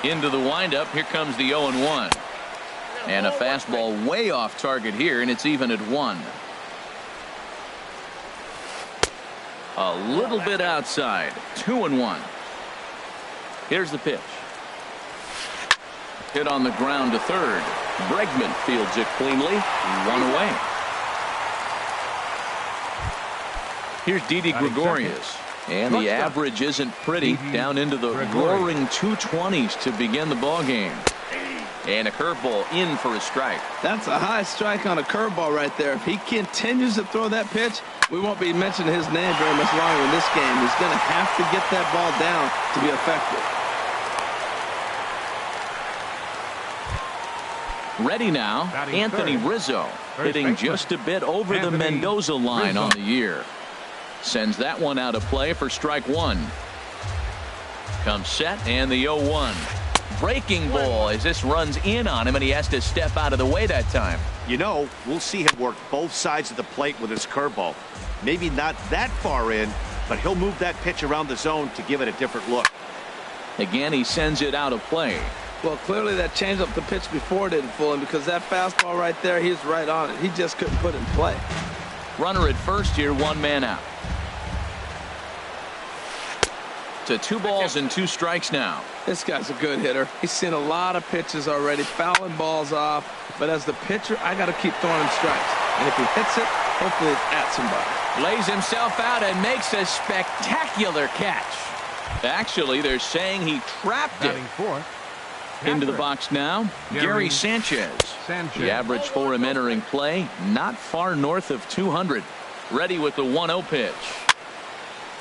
Into the windup. Here comes the 0-1. And a fastball way off target here, and it's even at 1. A little bit outside. 2-1. Here's the pitch. Hit on the ground to third. Bregman fields it cleanly. 1 away. Here's Didi Gregorius. And the average isn't pretty. Down into the roaring 220s to begin the ball game. And a curveball in for a strike. That's a high strike on a curveball right there. If he continues to throw that pitch, we won't be mentioning his name very much longer in this game. He's going to have to get that ball down to be effective. Ready now, Anthony Rizzo, hitting just a bit over the Mendoza line on the year. Sends that one out of play for strike 1. Comes set, and the 0-1. Breaking ball as this runs in on him, and he has to step out of the way that time. You know, we'll see him work both sides of the plate with his curveball. Maybe not that far in, but he'll move that pitch around the zone to give it a different look. Again, he sends it out of play. Well, clearly that changeup the pitch before didn't fool him, because that fastball right there, he's right on it. He just couldn't put it in play. Runner at first here, 1 man out. To 2 balls and 2 strikes now. This guy's a good hitter. He's seen a lot of pitches already, fouling balls off. But as the pitcher, I got to keep throwing him strikes. And if he hits it, hopefully it's at somebody. Lays himself out and makes a spectacular catch. Actually, they're saying he trapped it. Into the box now, Gary Sanchez. The average for him entering play, not far north of 200. Ready with the 1-0 pitch.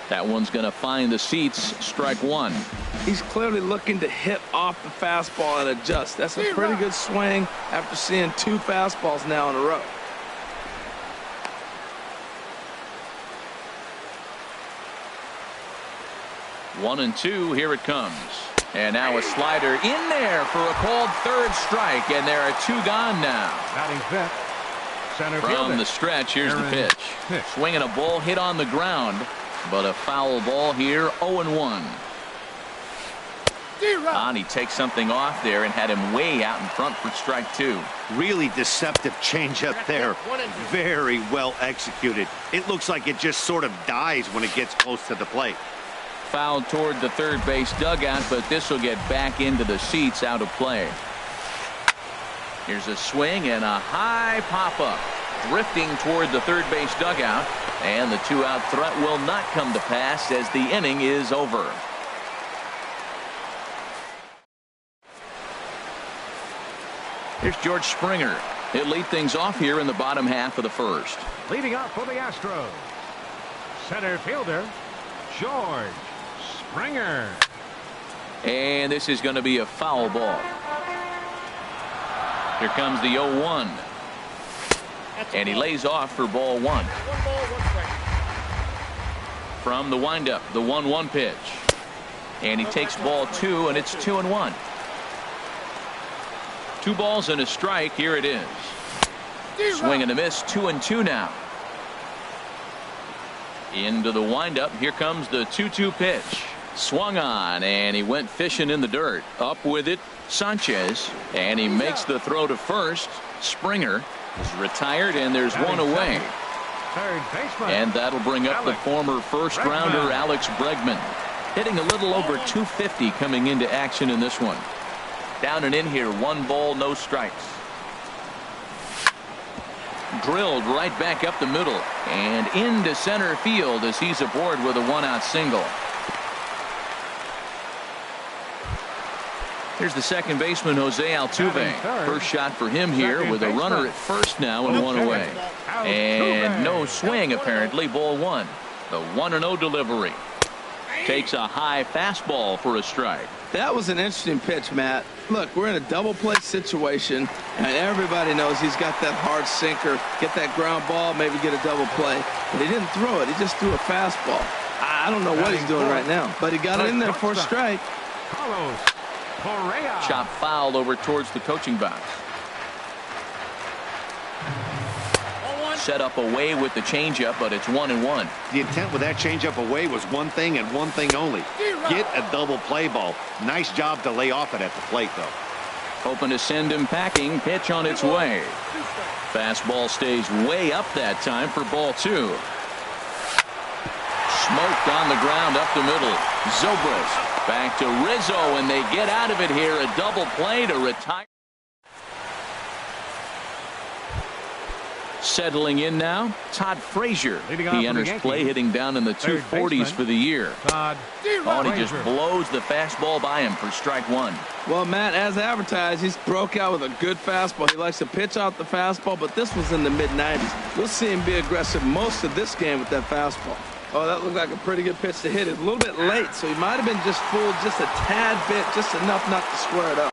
That one's going to find the seats. Strike 1. He's clearly looking to hit off the fastball and adjust. That's a pretty good swing after seeing 2 fastballs now in a row. One and 2. Here it comes. And now a slider in there for a called third strike. And there are 2 gone now. From the stretch, here's the pitch. Swinging a ball hit on the ground. But a foul ball here, 0-1. And he takes something off there and had him way out in front for strike 2. Really deceptive changeup there. Very well executed. It looks like it just sort of dies when it gets close to the plate. Fouled toward the third base dugout, but this will get back into the seats, out of play. Here's a swing and a high pop-up. Drifting toward the third base dugout, and the 2-out threat will not come to pass as the inning is over. Here's George Springer. He'll lead things off here in the bottom half of the first. Leading up for the Astros, center fielder George Springer. And this is going to be a foul ball. Here comes the 0-1. And he lays off for ball 1. From the windup, the 1-1 pitch. And he takes ball 2, and it's 2-1. 2 balls and a strike. Here it is. Swing and a miss. 2-2 now. Into the windup. Here comes the 2-2 pitch. Swung on, and he went fishing in the dirt. Up with it, Sanchez. And he makes the throw to first. Springer is retired, and there's 1 away. And that'll bring up the former first-rounder Alex Bregman. Hitting a little over 250 coming into action in this one. Down and in here, 1 ball, no strikes. Drilled right back up the middle and into center field as he's aboard with a 1-out single. Here's the second baseman, Jose Altuve. First shot for him here with a runner at first now and 1 away. And no swing apparently. Ball 1. The 1-0 delivery. Takes a high fastball for a strike. That was an interesting pitch, Matt. Look, we're in a double play situation, and everybody knows he's got that hard sinker. Get that ground ball, maybe get a double play. But he didn't throw it. He just threw a fastball. I don't know what he's doing right now, but he got it in there for a strike. Chop fouled over towards the coaching box. set up away with the changeup, but it's 1-1. The intent with that changeup away was one thing and one thing only. Get a double play ball. Nice job to lay off it at the plate, though. Hoping to send him packing. Pitch on its way. Fastball stays way up that time for ball 2. Smoked on the ground up the middle. Zobrist back to Rizzo, and they get out of it here. A double play to retire. Settling in now, Todd Frazier. He enters play hitting down in the 240s for the year. And he just blows the fastball by him for strike 1. Well, Matt, as advertised, he's broke out with a good fastball. He likes to pitch out the fastball, but this was in the mid-90s. We'll see him be aggressive most of this game with that fastball. Oh, that looked like a pretty good pitch to hit it. A little bit late, so he might have been just fooled just a tad bit, just enough not to square it up.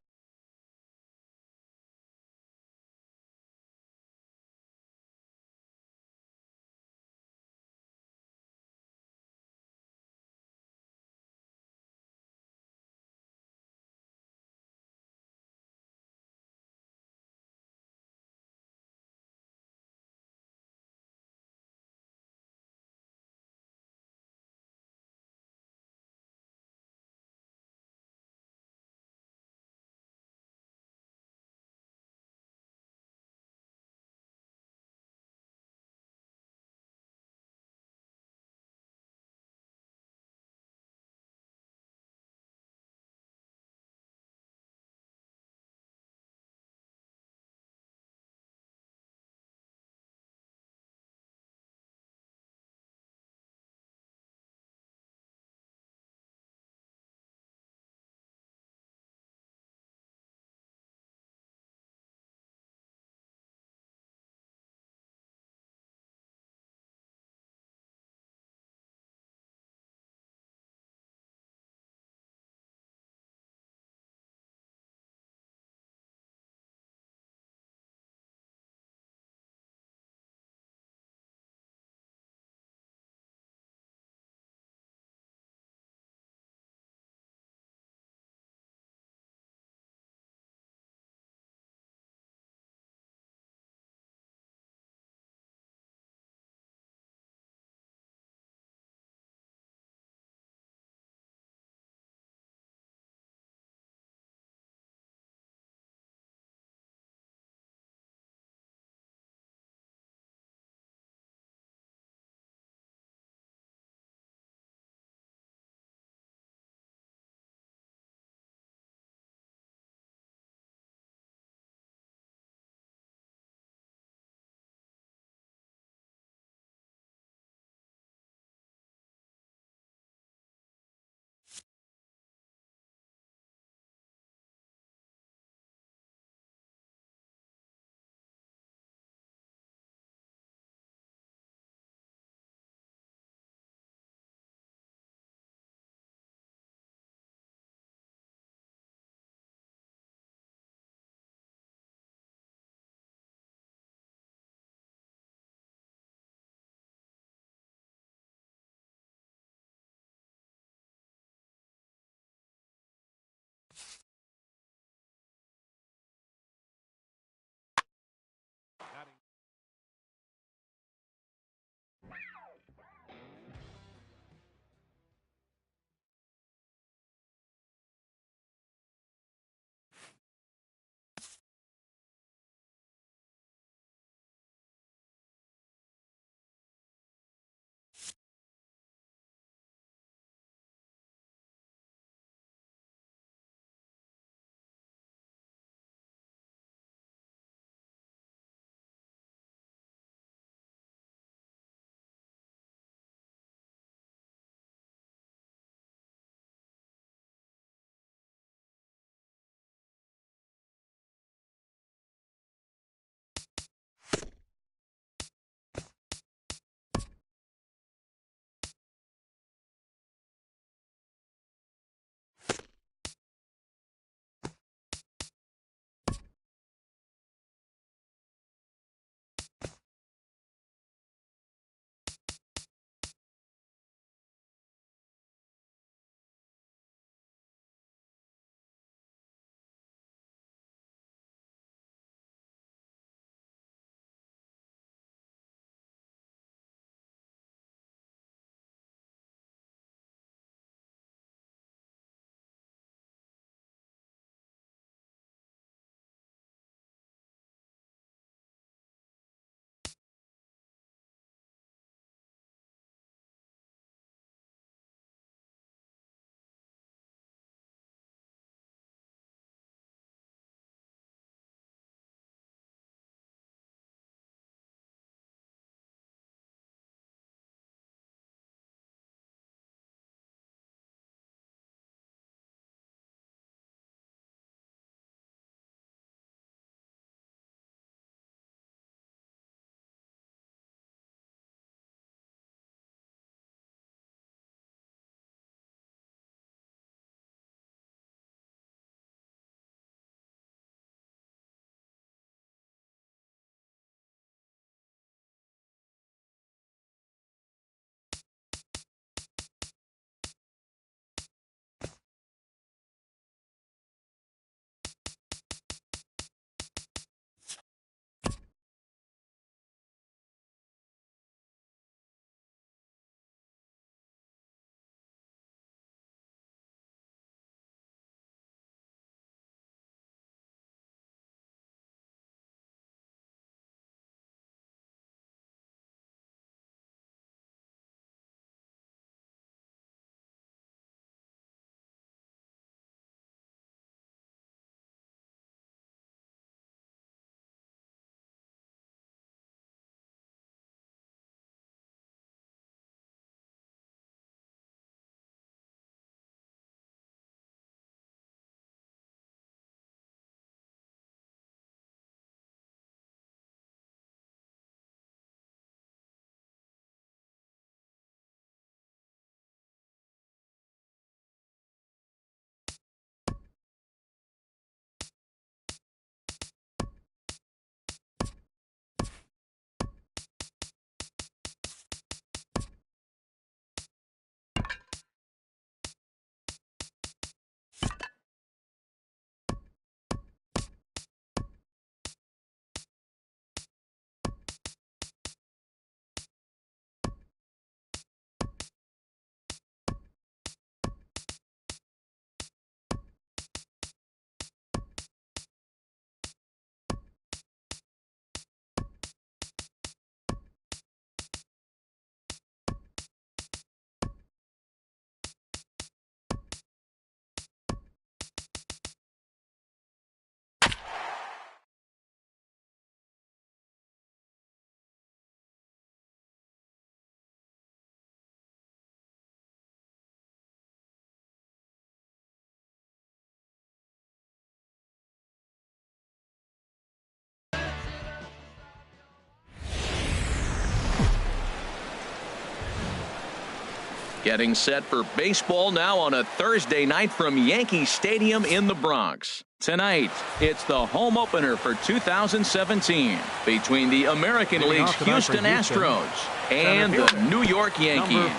Getting set for baseball now on a Thursday night from Yankee Stadium in the Bronx. Tonight, it's the home opener for 2017 between the American League's Houston Astros and the New York Yankees.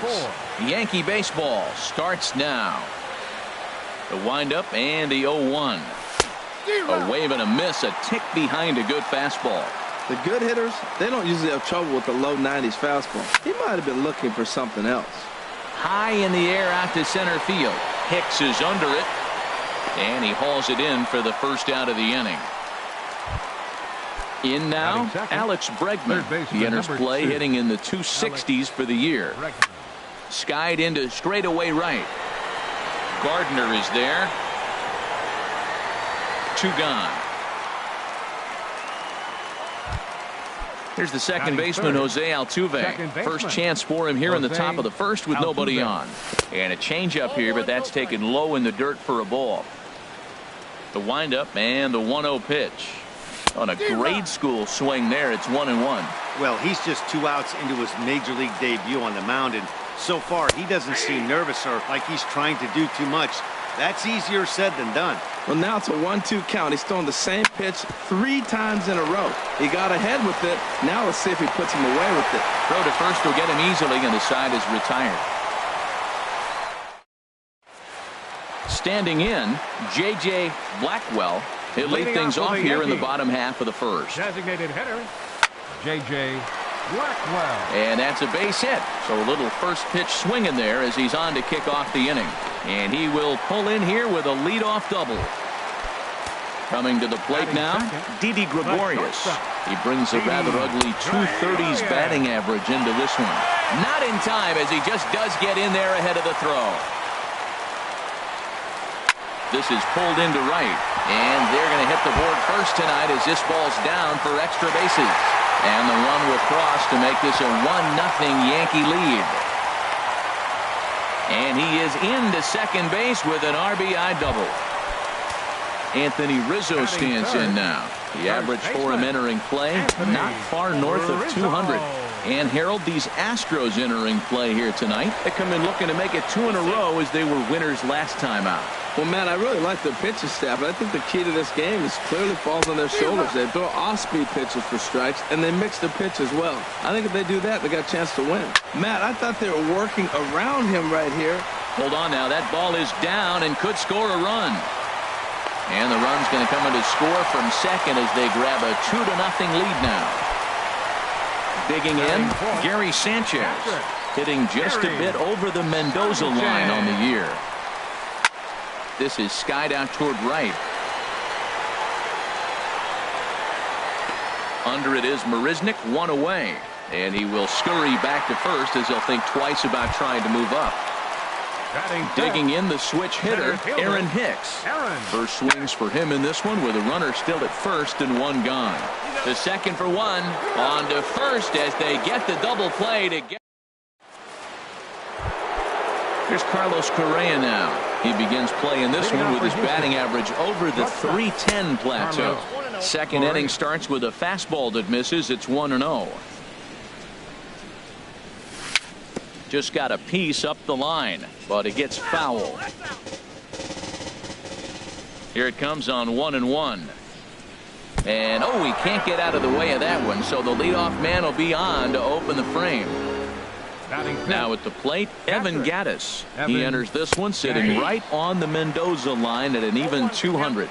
Yankee baseball starts now. The windup and the 0-1. A wave and a miss, a tick behind a good fastball. The good hitters, they don't usually have trouble with the low 90s fastball. He might have been looking for something else. High in the air out to center field. Hicks is under it, and he hauls it in for the first out of the inning. In now, Alex Bregman. He enters play hitting in the 260s for the year. Skied into straightaway right. Gardner is there. 2 gone. Here's the second baseman, Jose Altuve. First chance for him here in the top of the first with nobody on. And a changeup here, but that's taken low in the dirt for a ball. The windup and the 1-0 pitch. On a grade school swing there, it's 1-1. Well, he's just 2 outs into his major league debut on the mound, and so far he doesn't seem nervous or like he's trying to do too much. That's easier said than done. Well, now it's a 1-2 count. He's throwing the same pitch 3 times in a row. He got ahead with it. Now let's see if he puts him away with it. Throw to first will get him easily, and the side is retired. Standing in, J.J. Blackwell. He'll lead things off here in the bottom half of the first. Designated hitter, J.J. Blackwell. And that's a base hit. So a little first pitch swing in there as he's on to kick off the inning. And he will pull in here with a leadoff double. Coming to the plate now, Didi Gregorius. He brings a rather ugly 230s batting average into this one. Not in time as he just does get in there ahead of the throw. This is pulled into right. And they're going to hit the board first tonight as this ball's down for extra bases. And the run will cross to make this a 1-0 Yankee lead. And he is into second base with an RBI double. Anthony Rizzo stands in now. The average for him entering play, not far north of 200. And Harold, these Astros entering play here tonight. They come in looking to make it 2 in a row as they were winners last time out. Well, Matt, I really like their pitching staff, but I think the key to this game is clearly falls on their shoulders. They throw off-speed pitches for strikes, and they mix the pitch as well. I think if they do that, they got a chance to win. Matt, I thought they were working around him right here. Hold on now. That ball is down and could score a run. And the run's going to come in to score from second as they grab a 2-0 lead now. Digging in, Gary Sanchez, hitting just a bit over the Mendoza line on the year. This is skied out toward right. Under it is Marisnick, 1 away. And he will scurry back to first as he'll think twice about trying to move up. Digging in the switch hitter, Aaron Hicks. First swings for him in this one with a runner still at first and 1 gone. The second for 1 on to first as they get the double play to get. Here's Carlos Correa now. He begins play in this one with his batting average over the 310 plateau. Second inning starts with a fastball that misses. It's 1-0. Just got a piece up the line, but it gets foul. Here it comes on 1-1. And he can't get out of the way of that one, so the leadoff man will be on to open the frame. Now at the plate, Evan Gattis. He enters this one sitting right on the Mendoza line at an even 200.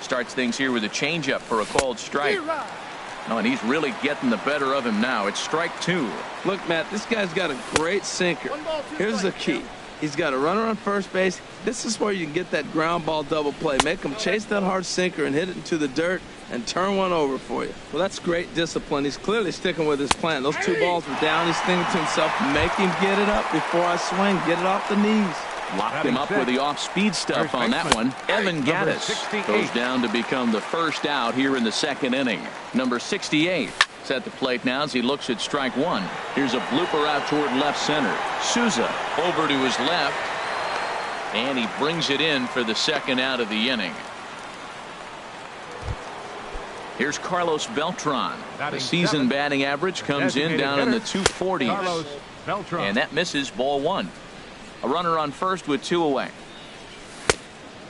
Starts things here with a changeup for a called strike. Oh, and he's really getting the better of him now. It's strike 2. Look, Matt, this guy's got a great sinker. Here's the key. He's got a runner on first base. This is where you can get that ground ball double play. Make him chase that hard sinker and hit it into the dirt and turn one over for you. Well, that's great discipline. He's clearly sticking with his plan. Those 2 balls were down. He's thinking to himself, make him get it up before I swing. Get it off the knees. Locked him up with the off-speed stuff on that one. Evan Gattis goes down to become the first out here in the second inning. Number 68 is at the plate now as he looks at strike 1. Here's a blooper out toward left center. Souza over to his left. And he brings it in for the second out of the inning. Here's Carlos Beltran. The season batting average comes in down in the 240s. And that misses ball 1. A runner on first with 2 away.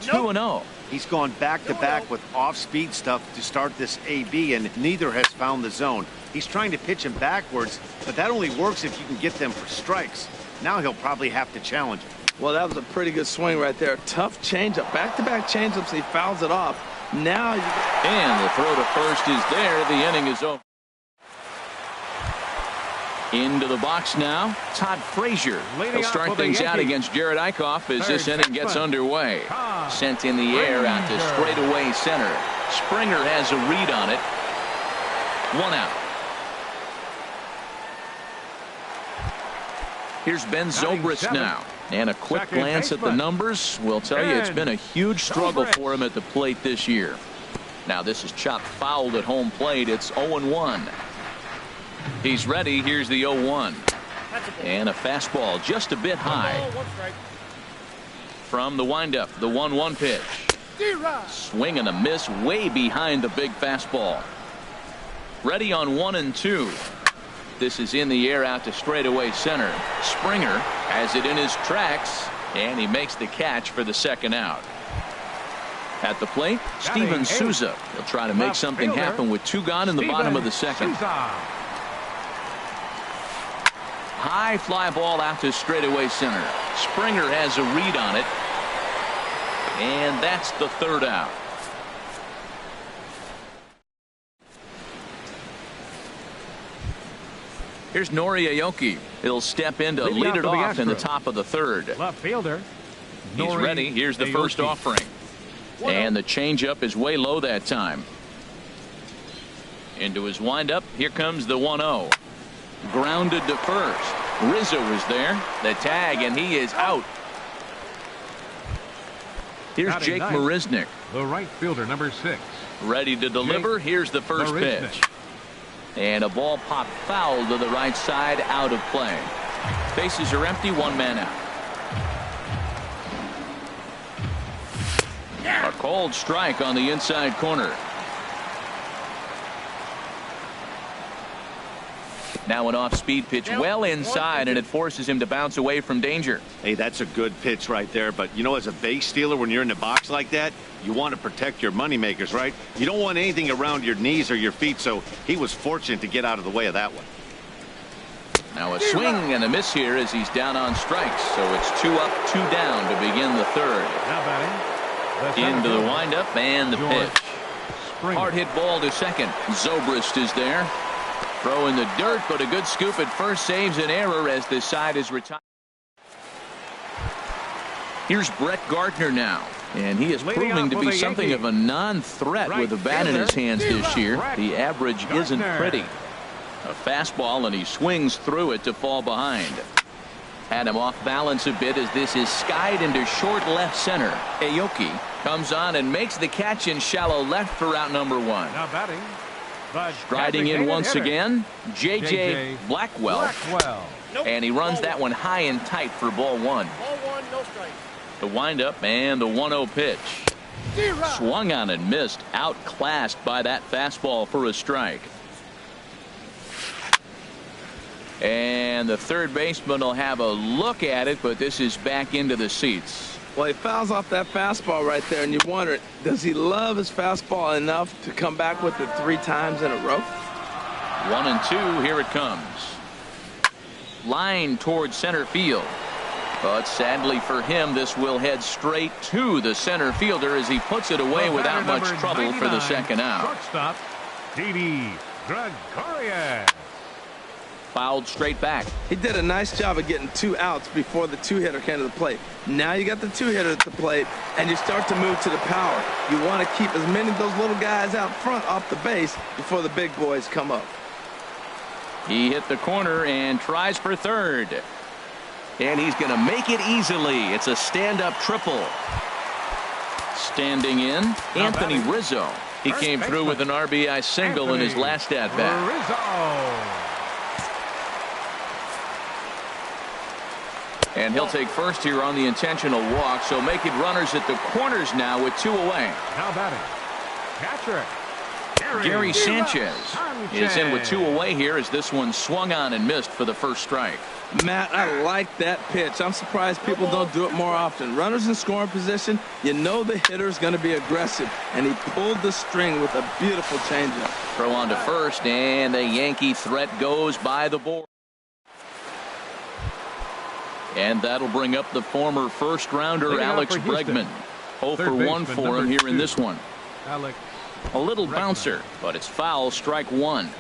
2-0. He's gone back-to-back with off-speed stuff to start this AB, and neither has found the zone. He's trying to pitch him backwards, but that only works if you can get them for strikes. Now he'll probably have to challenge him. Well, that was a pretty good swing right there. Tough changeup. Back-to-back changeups, and he fouls it off. Now you... And the throw to first is there. The inning is over. Into the box now, Todd Frazier. He'll start things out against Jared Eichhoff as this inning gets underway. Sent in the air out to straightaway center. Springer has a read on it. 1 out. Here's Ben Zobrist now. And a quick glance at the numbers will tell you it's been a huge struggle for him at the plate this year. Now this is chopped fouled at home plate. It's 0-1. He's ready. Here's the 0-1. And a fastball just a bit high. From the windup, the 1-1 pitch. Swing and a miss way behind the big fastball. Ready on 1-2. This is in the air out to straightaway center. Springer has it in his tracks, and he makes the catch for the 2nd out. At the plate, Steven Souza. He'll try to make something happen with 2 gone in the bottom of the 2nd. High fly ball out to straightaway center. Springer has a read on it. And that's the 3rd out. Here's Nori Aoki. He'll step in to lead it off in the top of the 3rd. Left fielder. He's ready. Here's the first offering. And the changeup is way low that time. Into his windup. Here comes the 1-0. Grounded to first. Rizzo is there. The tag, and he is out. Here's Jake Marisnick. The right fielder, number 6. Ready to deliver. Here's the first pitch. And a ball popped foul to the right side, out of play. Bases are empty, 1 man out. A cold strike on the inside corner. Now an off-speed pitch well inside, and it forces him to bounce away from danger. Hey, that's a good pitch right there. But, you know, as a base stealer, when you're in the box like that, you want to protect your moneymakers, right? You don't want anything around your knees or your feet, so he was fortunate to get out of the way of that one. Now a swing and a miss here as he's down on strikes. So it's 2 up, 2 down to begin the 3rd. Into the windup and the pitch. Hard hit ball to second. Zobrist is there. Throw in the dirt, but a good scoop at first saves an error as this side is retired. Here's Brett Gardner now, and he is proving to be something of a non-threat with a bat in his hands this year. The average isn't pretty. A fastball, and he swings through it to fall behind. Had him off balance a bit as this is skied into short left center. Aoki comes on and makes the catch in shallow left for out number 1. Now batting. Striding in once again, J.J. Blackwell. And he runs that one high and tight for ball 1. The windup and the 1-0 pitch. Swung on and missed. Outclassed by that fastball for a strike. And the third baseman will have a look at it, but this is back into the seats. Well, he fouls off that fastball right there, and you wonder, does he love his fastball enough to come back with it 3 times in a row? 1-2, here it comes. Line towards center field. But sadly for him, this will head straight to the center fielder as he puts it away without much trouble for the 2nd out. Shortstop, Didi Gregorius. Fouled straight back. He did a nice job of getting 2 outs before the 2-hitter came to the plate. Now you got the 2-hitter at the plate, and you start to move to the power. You want to keep as many of those little guys out front off the base before the big boys come up. He hit the corner and tries for third. And he's going to make it easily. It's a stand-up triple. Standing in, Anthony Rizzo. He came through with an RBI single in his last at-bat. Rizzo. And he'll take first here on the intentional walk, so make it runners at the corners now with 2 away. Now batting, catcher. Gary Sanchez is in with 2 away here as this one swung on and missed for the first strike. Matt, I like that pitch. I'm surprised people don't do it more often. Runners in scoring position, you know the hitter's going to be aggressive, and he pulled the string with a beautiful changeup. Throw on to first, and the Yankee threat goes by the board. And that'll bring up the former first-rounder Alex Bregman. 0 for 1 for him here in this one. A little bouncer, but it's foul, strike 1.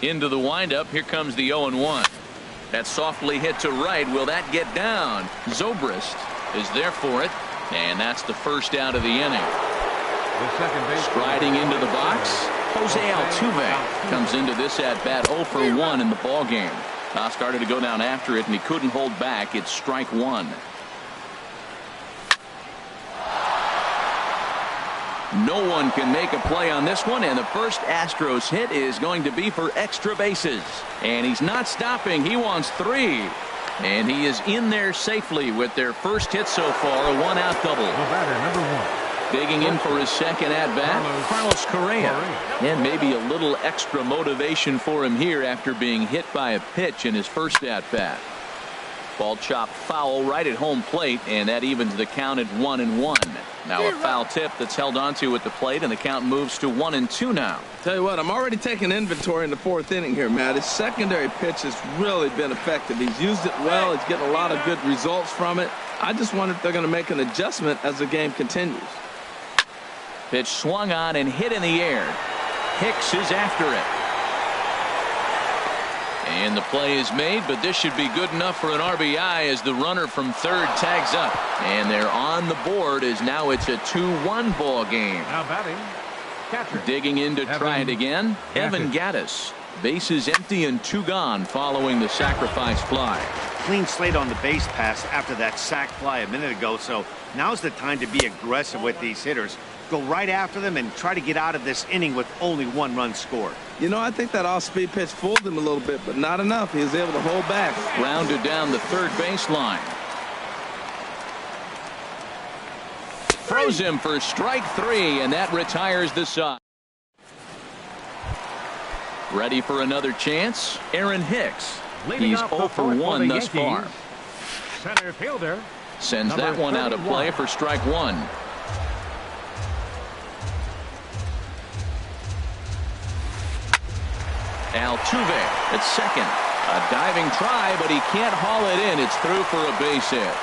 Into the windup, here comes the 0-1. That's softly hit to right. Will that get down? Zobrist is there for it, and that's the first out of the inning. Striding into the box, Jose Altuve comes into this at-bat 0 for 1 in the ballgame. Started to go down after it, and he couldn't hold back. It's strike 1. No one can make a play on this one, and the first Astros hit is going to be for extra bases. And he's not stopping. He wants 3. And he is in there safely with their first hit so far, a 1-out double. The batter, number 1. Digging in for his second at-bat, Carlos Correa. And maybe a little extra motivation for him here after being hit by a pitch in his first at-bat. Ball chopped foul right at home plate, and that evens the count at 1-1. Now a foul tip that's held onto at the plate, and the count moves to 1-2 now. Tell you what, I'm already taking inventory in the 4th inning here, Matt. His secondary pitch has really been effective. He's used it well. He's getting a lot of good results from it. I just wonder if they're going to make an adjustment as the game continues. Pitch swung on and hit in the air. Hicks is after it. And the play is made, but this should be good enough for an RBI as the runner from third tags up. And they're on the board as now it's a 2-1 ball game. Now batting, catcher. Digging in to try it again, Evan Gattis. Bases empty and 2 gone following the sacrifice fly. Clean slate on the base pass after that sac fly a minute ago, so now's the time to be aggressive with these hitters. Go right after them and try to get out of this inning with only 1 run scored. You know, I think that off-speed pitch fooled him a little bit, but not enough. He was able to hold back. Rounded down the third baseline. Throws him for strike 3, and that retires the side. Ready for another chance? Aaron Hicks. He's 0 for 1 thus far. Center fielder. Sends that one out of play for strike 1. Altuve at second. A diving try, but he can't haul it in. It's through for a base hit.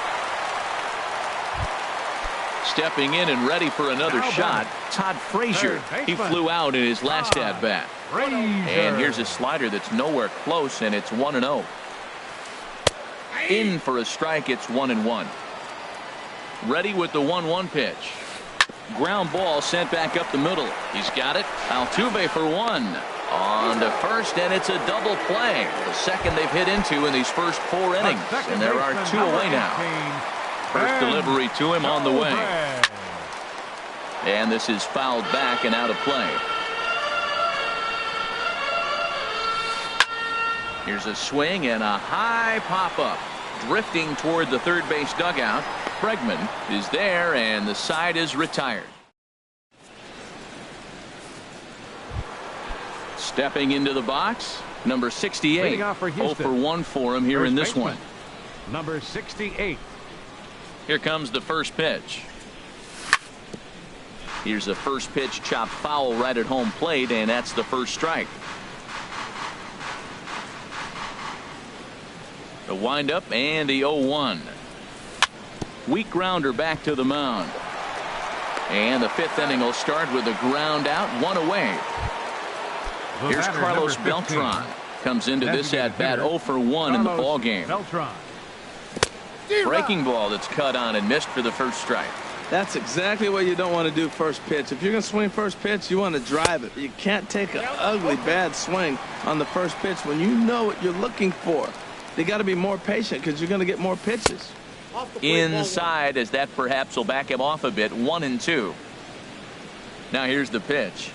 Stepping in and ready for another shot, Todd Frazier. He flew out in his last at-bat. And here's a slider that's nowhere close, and it's 1-0. In for a strike, it's 1-1. Ready with the 1-1 pitch. Ground ball sent back up the middle. He's got it. Altuve for 1. On to first, and it's a double play. The second they've hit into in these first 4 innings. And there are 2 away now. First delivery to him on the way. And this is fouled back and out of play. Here's a swing and a high pop-up. Drifting toward the third base dugout. Bregman is there, and the side is retired. Stepping into the box, number 68. 0 for 1 for him here in this one. Number 68. Here comes the first pitch. Here's the first pitch chopped foul right at home plate, and that's the first strike. The windup and the 0-1. Weak grounder back to the mound. And the 5th inning will start with a ground out, 1 away. Here's Carlos Beltran. Comes into this at-bat 0 for 1 in the ballgame. Breaking ball that's cut on and missed for the first strike. That's exactly what you don't want to do first pitch. If you're going to swing first pitch, you want to drive it. You can't take an ugly, bad swing on the first pitch when you know what you're looking for. They got to be more patient because you're going to get more pitches. Inside, as that perhaps will back him off a bit. 1-2. Now here's the pitch.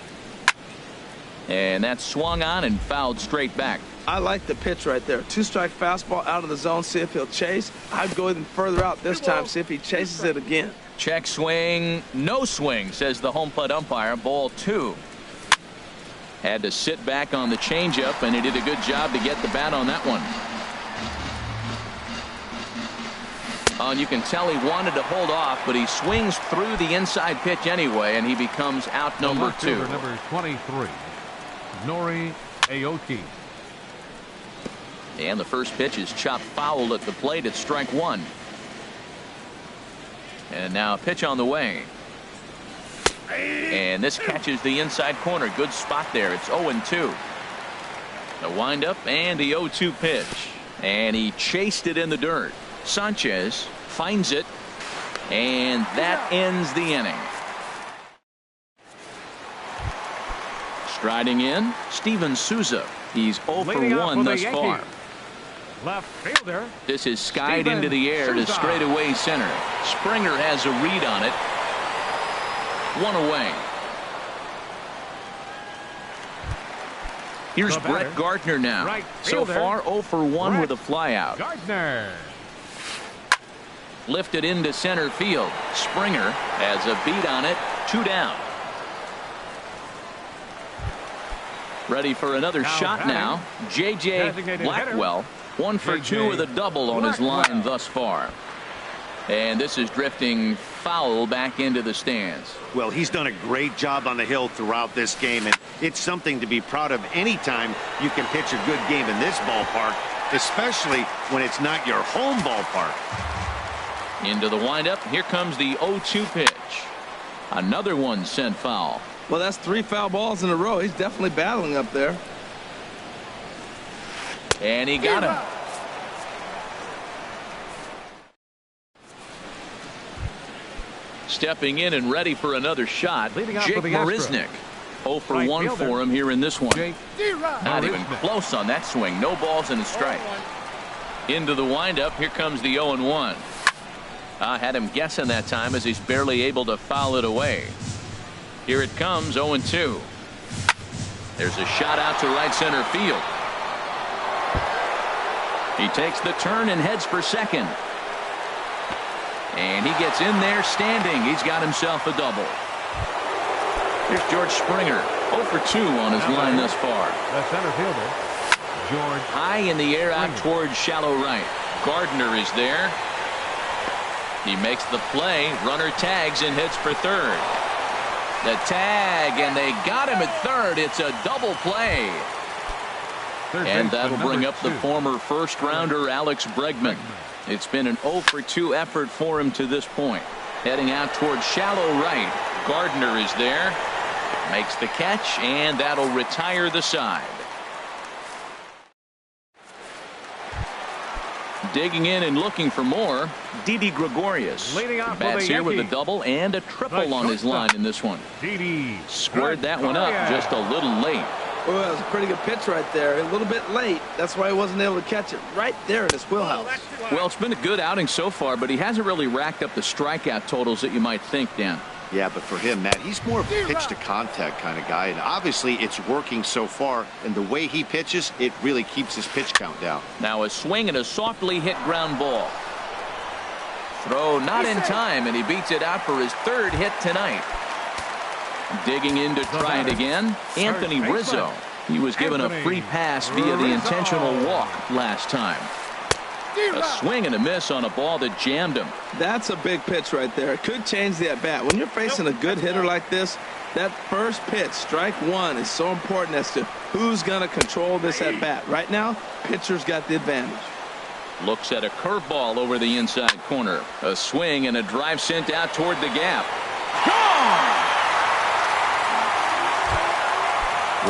And that's swung on and fouled straight back. I like the pitch right there. 2-strike fastball out of the zone. See if he'll chase. I'd go even further out this time. See if he chases it again. Check swing. No swing, says the home plate umpire. Ball 2. Had to sit back on the changeup, and he did a good job to get the bat on that one. And you can tell he wanted to hold off, but he swings through the inside pitch anyway, and he becomes out number 2. Number 23, Nori Aoki. And the first pitch is chopped foul at the plate at strike 1. And now a pitch on the way. And this catches the inside corner. Good spot there. It's 0-2. The windup and the 0-2 pitch. And he chased it in the dirt. Sanchez finds it. And that ends the inning. Striding in, Steven Souza. He's 0 for 1 thus far. Left fielder. This is skied into the air to straightaway center. Springer has a read on it. 1 away. Here's Brett Gardner now. Right so far 0 for 1 with a flyout. Gardner. Lifted into center field. Springer has a beat on it. 2 down. Ready for another shot now. J.J. Blackwell. 1 for 2 with a double on his line thus far. And this is drifting foul back into the stands. Well, he's done a great job on the hill throughout this game, and it's something to be proud of anytime you can pitch a good game in this ballpark, especially when it's not your home ballpark. Into the windup. Here comes the 0-2 pitch. Another one sent foul. Well, that's 3 foul balls in a row. He's definitely battling up there. And he got him. Stepping in and ready for another shot, Jake Marisnick. 0 for 1 for him here in this one. Not even close on that swing. No balls and a strike. Into the windup. Here comes the 0-1. Had him guessing that time as he's barely able to foul it away. Here it comes, 0-2. There's a shot out to right center field. He takes the turn and heads for second. And he gets in there standing. He's got himself a double. Here's George Springer. 0 for 2 on his line thus far. The center fielder, George. High in the air out towards shallow right. Gardner is there. He makes the play. Runner tags and heads for third. The tag, and they got him at third. It's a double play. And that'll bring up the former first-rounder Alex Bregman. It's been an 0 for 2 effort for him to this point. Heading out towards shallow right. Gardner is there. Makes the catch, and that'll retire the side. Digging in and looking for more, Didi Gregorius. Bats here with a double and a triple on his line in this one. Didi squared that one up just a little late. Well, that was a pretty good pitch right there. A little bit late. That's why he wasn't able to catch it right there in his wheelhouse. Well, it's been a good outing so far, but he hasn't really racked up the strikeout totals that you might think, Dan. Yeah, but for him, Matt, he's more of a pitch-to-contact kind of guy, and obviously it's working so far, and the way he pitches, it really keeps his pitch count down. Now a swing and a softly hit ground ball. Throw not in time, and he beats it out for his 3rd hit tonight. Digging in to try it again, Anthony Rizzo. He was given a free pass via the intentional walk last time. A swing and a miss on a ball that jammed him. That's a big pitch right there. It could change the at-bat. When you're facing a good hitter like this, that first pitch, strike 1, is so important as to who's going to control this at-bat. Right now, pitcher's got the advantage. Looks at a curveball over the inside corner. A swing and a drive sent out toward the gap. Gone!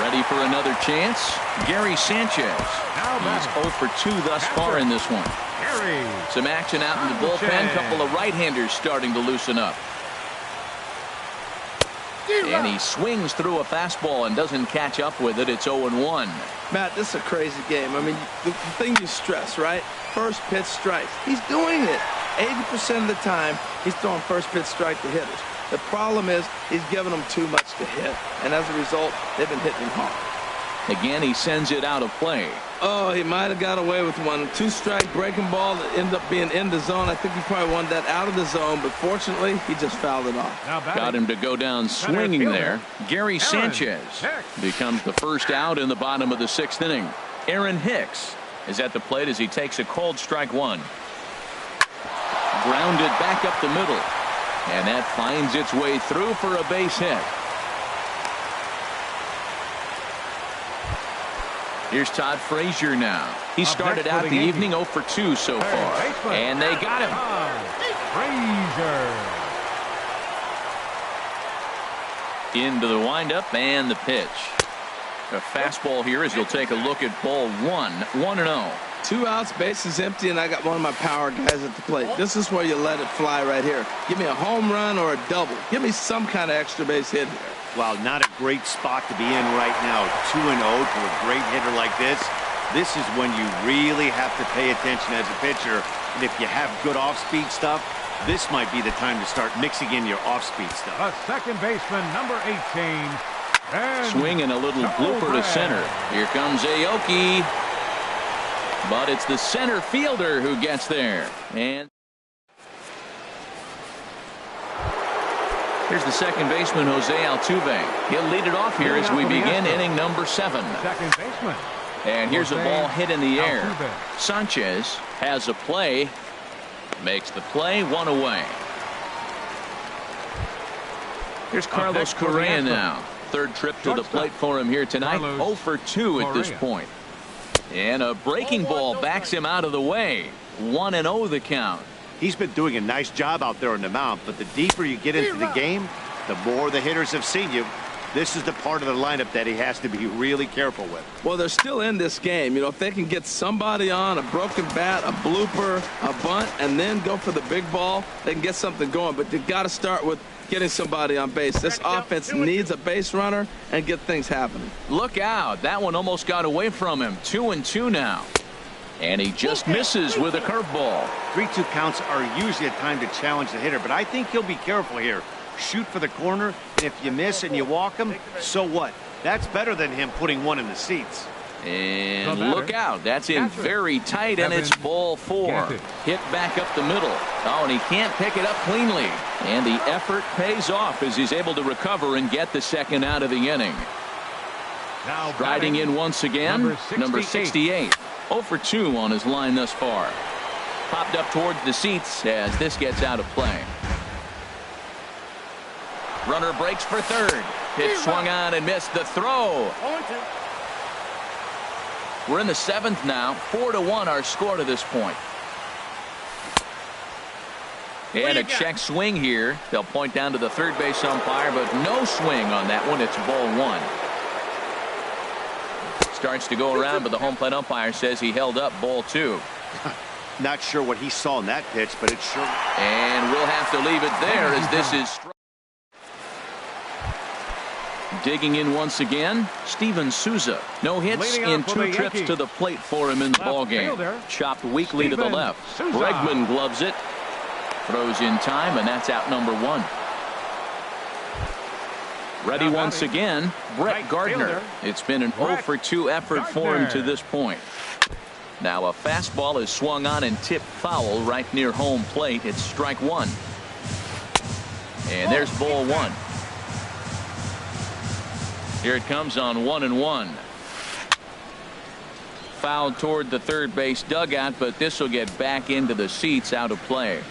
Ready for another chance? Gary Sanchez. He's 0 for 2 thus far in this one. Some action out in the bullpen. Couple of right-handers starting to loosen up. And he swings through a fastball and doesn't catch up with it. It's 0-1. Matt, this is a crazy game. I mean, the thing you stress, right? First pitch strikes. He's doing it. 80% of the time, he's throwing first pitch strike to hitters. The problem is he's giving them too much to hit, and as a result, they've been hitting him hard. Again, he sends it out of play. Oh, he might have got away with one. 2-strike breaking ball that ended up being in the zone. I think he probably wanted that out of the zone, but fortunately, he just fouled it off. Got him to go down swinging there. Gary Sanchez becomes the first out in the bottom of the 6th inning. Aaron Hicks is at the plate as he takes a cold strike one. Grounded back up the middle. And that finds its way through for a base hit. Here's Todd Frazier now. He started out the evening 0 for 2 so far. And they got him. Frazier. Into the windup and the pitch. A fastball here as he'll take a look at ball 1. 1-0. 2 outs, bases empty, and I got one of my power guys at the plate. This is where you let it fly right here. Give me a home run or a double. Give me some kind of extra base hit here. Well, not a great spot to be in right now. 2-0 to a great hitter like this. This is when you really have to pay attention as a pitcher. And if you have good off-speed stuff, this might be the time to start mixing in your off-speed stuff. A second baseman, number 18. Swing and a little blooper to center. Here comes Aoki. But it's the center fielder who gets there. And here's the second baseman, Jose Altuve. He'll lead it off here as we begin inning number 7. Second baseman. And here's a ball hit in the air. Sanchez has a play. Makes the play, 1 away. Here's Carlos Correa now. Third trip to the plate for him here tonight. 0 for 2 at this point. And a breaking ball backs him out of the way. 1-0 the count. He's been doing a nice job out there on the mound, but the deeper you get into the game, the more the hitters have seen you. This is the part of the lineup that he has to be really careful with. Well, they're still in this game. You know, if they can get somebody on, a broken bat, a blooper, a bunt, and then go for the big ball, they can get something going. But they've got to start with getting somebody on base. This offense needs a base runner and get things happening. Look out. That one almost got away from him. 2-2 now. And he just misses with a curveball. 3-2 counts are usually a time to challenge the hitter, but I think he'll be careful here. Shoot for the corner, and if you miss and you walk him, so what? That's better than him putting one in the seats. And look out. That's in very tight, and it's ball 4. Hit back up the middle. Oh, and he can't pick it up cleanly. And the effort pays off as he's able to recover and get the second out of the inning. Now Striding in once again, number 68. 0 for 2 on his line thus far. Popped up towards the seats as this gets out of play. Runner breaks for third. Pitch swung on and missed the throw. We're in the 7th now. 4-1 our score to this point. And a check swing here. They'll point down to the third base umpire, but no swing on that one. It's ball 1. Starts to go around, but the home plate umpire says he held up ball 2. Not sure what he saw in that pitch, but it's sure. And we'll have to leave it there as this is digging in once again. Steven Souza. No hits in 2 trips to the plate for him in the ballgame. Chopped weakly to the left. Bregman gloves it. Throws in time, and that's out number 1. Ready once again, Brett Gardner. It's been an 0 for 2 effort for him to this point. Now a fastball is swung on and tipped foul right near home plate. It's strike 1. And there's ball 1. Here it comes on 1-1. Fouled toward the third base dugout, but this will get back into the seats, out of play.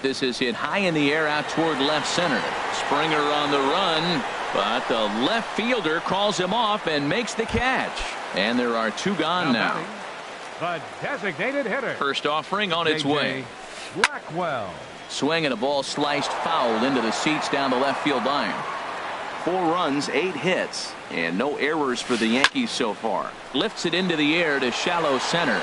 This is hit high in the air out toward left center. Springer on the run, but the left fielder calls him off and makes the catch. And there are 2 gone now. The designated hitter. First offering on its way. Blackwell. Swing and a ball sliced foul into the seats down the left field line. 4 runs, 8 hits, and no errors for the Yankees so far. Lifts it into the air to shallow center.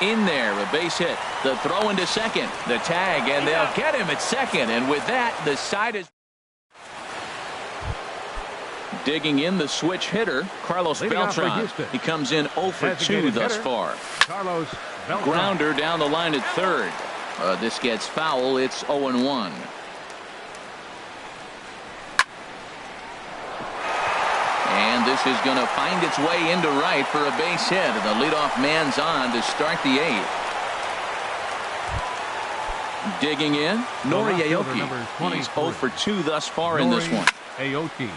In there, a base hit. The throw into second. The tag, and they'll get him at second. And with that, the side is digging in the switch hitter, Carlos Beltran. He comes in 0 for 2 thus far. Carlos Beltran. Grounder down the line at third. This gets foul. It's 0-1. this is going to find its way into right for a base hit. And the leadoff man's on to start the 8th. Digging in, Nori Aoki. He's 0 for 2 thus far in this one. Aoki.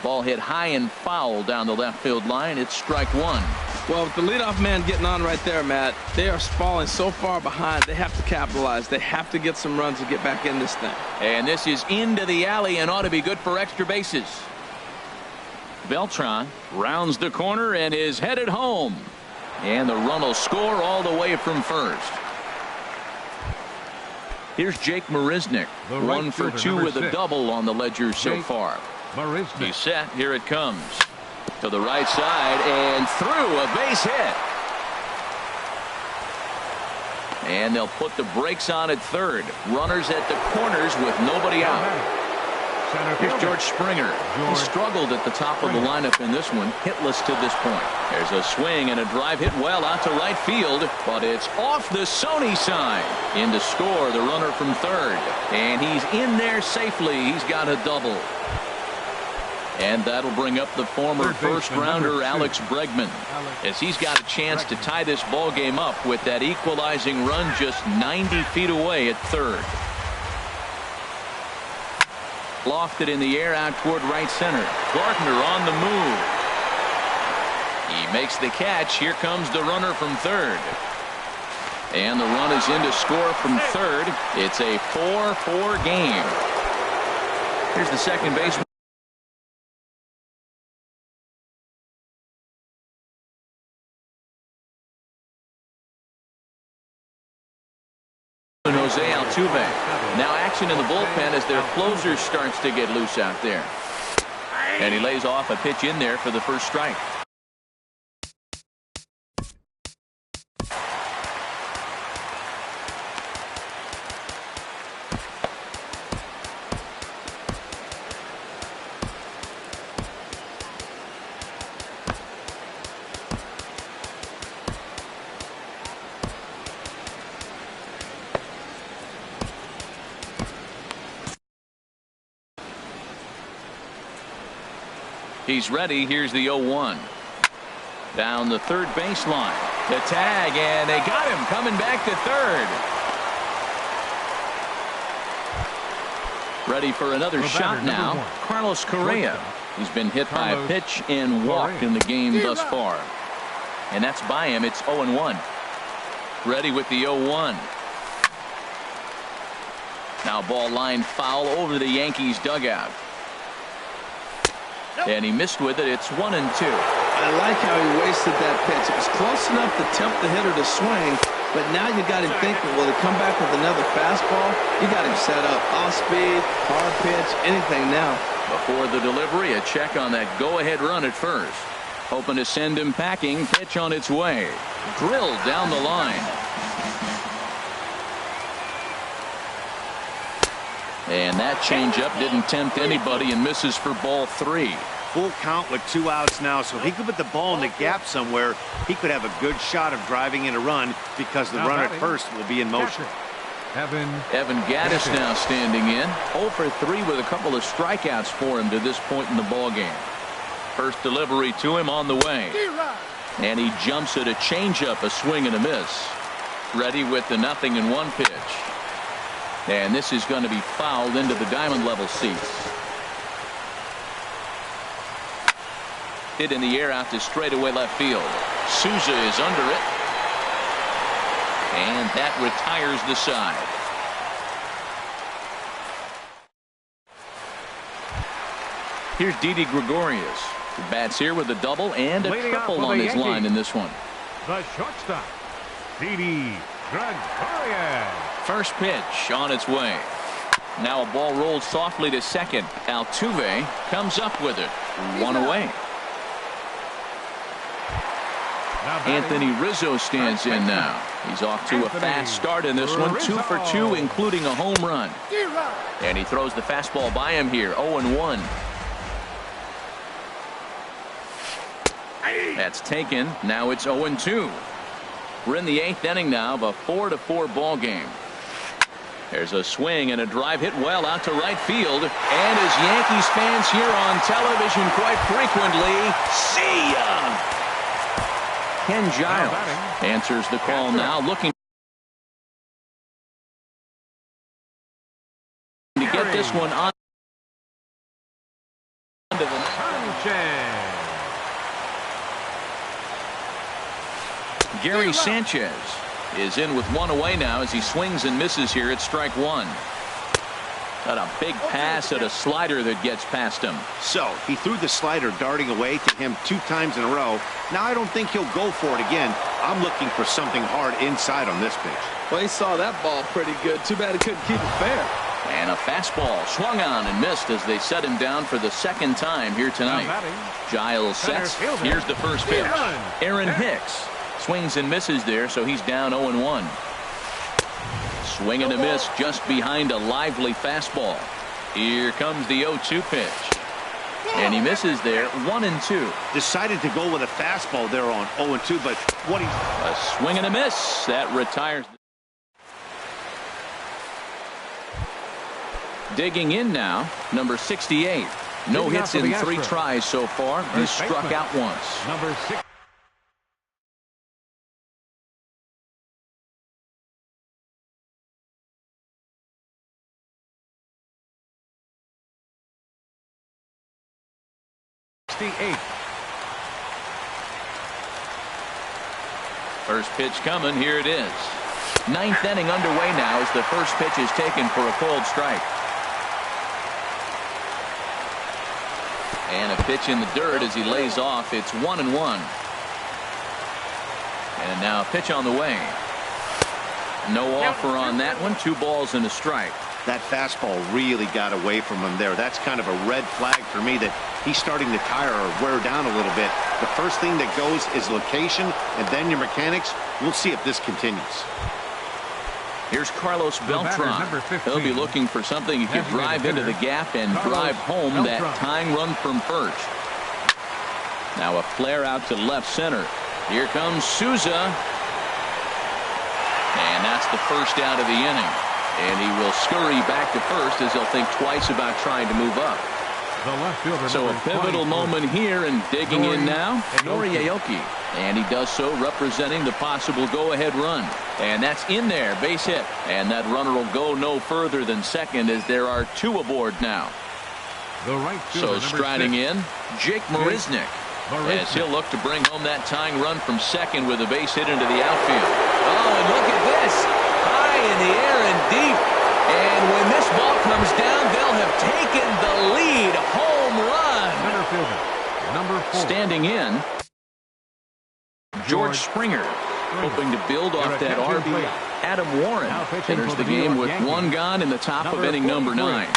Ball hit high and foul down the left field line. It's strike 1. Well, with the leadoff man getting on right there, Matt, they are falling so far behind. They have to capitalize. They have to get some runs to get back in this thing. And this is into the alley and ought to be good for extra bases. Beltran rounds the corner and is headed home. And the run will score all the way from first. Here's Jake Marisnick. 1 for 2 with a double on the ledger so far. He's set. Here it comes. To the right side and through, a base hit. And they'll put the brakes on at third. Runners at the corners with nobody out. Here's George Springer. He struggled at the top of the lineup in this one, hitless to this point. There's a swing and a drive hit well out to right field, but it's off the Sony side. In to score, the runner from third. And he's in there safely. He's got a double. And that'll bring up the former first-rounder Alex Bregman, as he's got a chance to tie this ball game up with that equalizing run just 90 feet away at third. Lofted in the air out toward right center. Gardner on the move. He makes the catch. Here comes the runner from third. And the run is in to score from third. It's a 4-4 game. Here's the second baseman. Jose Altuve. Now action in the bullpen as their closer starts to get loose out there. And he lays off a pitch in there for the first strike. He's ready. Here's the 0-1. Down the third baseline. The tag, and they got him coming back to third. Ready for another shot now. Carlos Correa. He's been hit by a pitch and walked in the game thus far. And that's by him. It's 0-1. Ready with the 0-1. Now ball line foul over the Yankees dugout. And he missed with it. It's 1-2. I like how he wasted that pitch. It was close enough to tempt the hitter to swing, but now you got him thinking, will he come back with another fastball? You got him set up. Off speed, hard pitch, anything now. Before the delivery, a check on that go-ahead run at first. Hoping to send him packing. Pitch on its way. Drilled down the line. And that changeup didn't tempt anybody and misses for ball 3. Full count with 2 outs now, so he could put the ball in the gap somewhere. He could have a good shot of driving in a run because the runner at first will be in motion. Evan Gattis now standing in. 0 for 3 with a couple of strikeouts for him to this point in the ball game. First delivery to him on the way. And he jumps at a changeup, a swing and a miss. Ready with the 0-1 pitch. And this is going to be fouled into the diamond level seats. Hit in the air out to straightaway left field. Souza is under it. And that retires the side. Here's Didi Gregorius. He bats here with a double and a triple on his line in this one. The shortstop, Didi Gregorius. First pitch on its way. Now a ball rolled softly to second. Altuve comes up with it. 1 away. Anthony Rizzo stands in now. He's off to a fast start in this one. 2 for 2, including a home run. And he throws the fastball by him here. 0-1. That's taken. Now it's 0-2. We're in the 8th inning now of a 4-4 ball game. There's a swing and a drive hit well out to right field. And as Yankees fans here on television quite frequently, see ya! Ken Giles answers the call now, looking to get this one on to the Gary Sanchez is in with one away now as he swings and misses here at strike one. Got a big pass at a slider that gets past him. So he threw the slider darting away to him 2 times in a row. Now I don't think he'll go for it again. I'm looking for something hard inside on this pitch. Well, he saw that ball pretty good. Too bad he couldn't keep it fair. And a fastball swung on and missed as they set him down for the second time here tonight. Giles sets. Here's the first pitch. Aaron Hicks swings and misses there, so he's down 0-1. Swing and a miss just behind a lively fastball. Here comes the 0-2 pitch. And he misses there, 1-2. Decided to go with a fastball there on 0-2, but what he... A swing and a miss. That retires. Digging in now, number 68. No hits in 3 tries so far. He's struck out once. Number 6. First pitch coming. Here it is. 9th inning underway now as the first pitch is taken for a cold strike. And a pitch in the dirt as he lays off. It's 1-1. And now a pitch on the way. No offer on that one. 2 balls and a strike. That fastball really got away from him there. That's kind of a red flag for me that he's starting to tire or wear down a little bit. The first thing that goes is location and then your mechanics. We'll see if this continues. Here's Carlos Beltran. He'll be looking for something he can drive into the gap and drive home that tying run from first. Now a flare out to left center. Here comes Souza. And that's the first out of the inning. And he will scurry back to first as he'll think twice about trying to move up. So a pivotal moment here, and digging in now, Nori Aoki. And he does so representing the possible go-ahead run. And that's in there, base hit. And that runner will go no further than second as there are 2 aboard now. So striding in, Jake Marisnick. As he'll look to bring home that tying run from second with a base hit into the outfield. Oh, and look at this. High in the air and deep. And when this ball comes down, they'll have taken the lead. Home run. Number 4. Standing in, George Springer, hoping to build off that RB. Adam Warren enters the game with 1 gone in the top of inning number 9.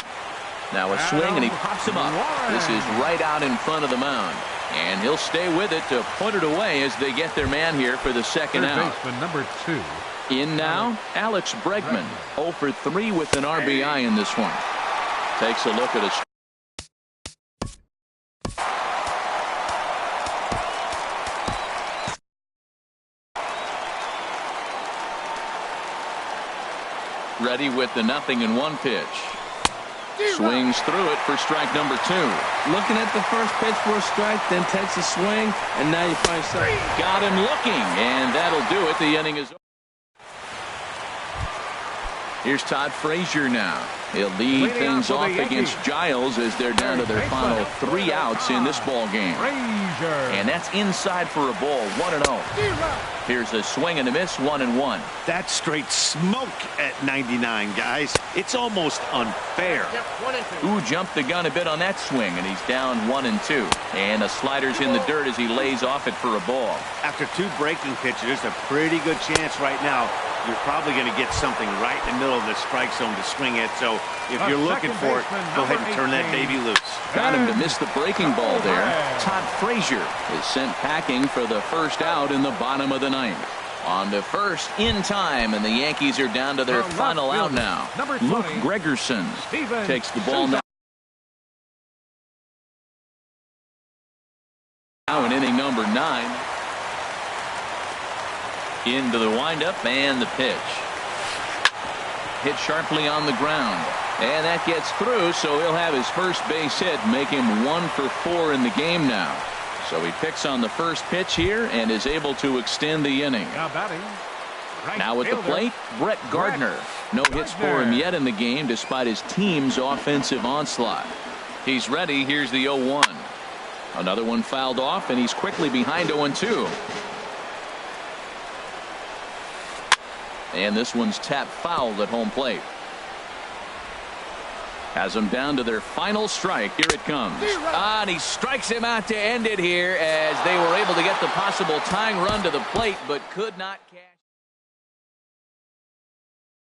Now a swing, and he pops him up. This is right out in front of the mound. And he'll stay with it to put it away as they get their man here for the second out. Number 2. In now, Alex Bregman, 0 for 3 with an RBI in this one. Takes a look at his. Ready with the 0-1 pitch. Swings through it for strike number 2. Looking at the first pitch for a strike, then takes a swing, and now you find something. Got him looking, and that'll do it. The inning is over. Here's Todd Frazier now. He'll lead things off against Giles as they're down to their final 3 outs in this ball game. And that's inside for a ball, 1-0. Here's a swing and a miss, 1-1. That's straight smoke at 99, guys. It's almost unfair. Ooh, jumped the gun a bit on that swing, and he's down 1-2. And a slider's in the dirt as he lays off it for a ball. After 2 breaking pitches, there's a pretty good chance right now you're probably going to get something right in the middle of the strike zone to swing at. So if you're looking for it, go ahead and turn that baby loose. Got him to miss the breaking ball there. Todd Frazier is sent packing for the first out in the bottom of the 9th. On to first in time, and the Yankees are down to their final out now. Luke Gregerson takes the ball now. Now in inning number 9. Into the windup and the pitch. hit sharply on the ground. And that gets through, so he'll have his first base hit, make him 1 for 4 in the game now. So he picks on the first pitch here and is able to extend the inning. Now batting. Right Now at the fielder, plate, Brett Gardner. No hits for him yet in the game despite his team's offensive onslaught. He's ready. Here's the 0-1. Another one fouled off, and he's quickly behind 0-2. And this one's tapped foul at home plate. Has them down to their final strike. Here it comes. And he strikes him out to end it here as they were able to get the possible tying run to the plate but could not catch.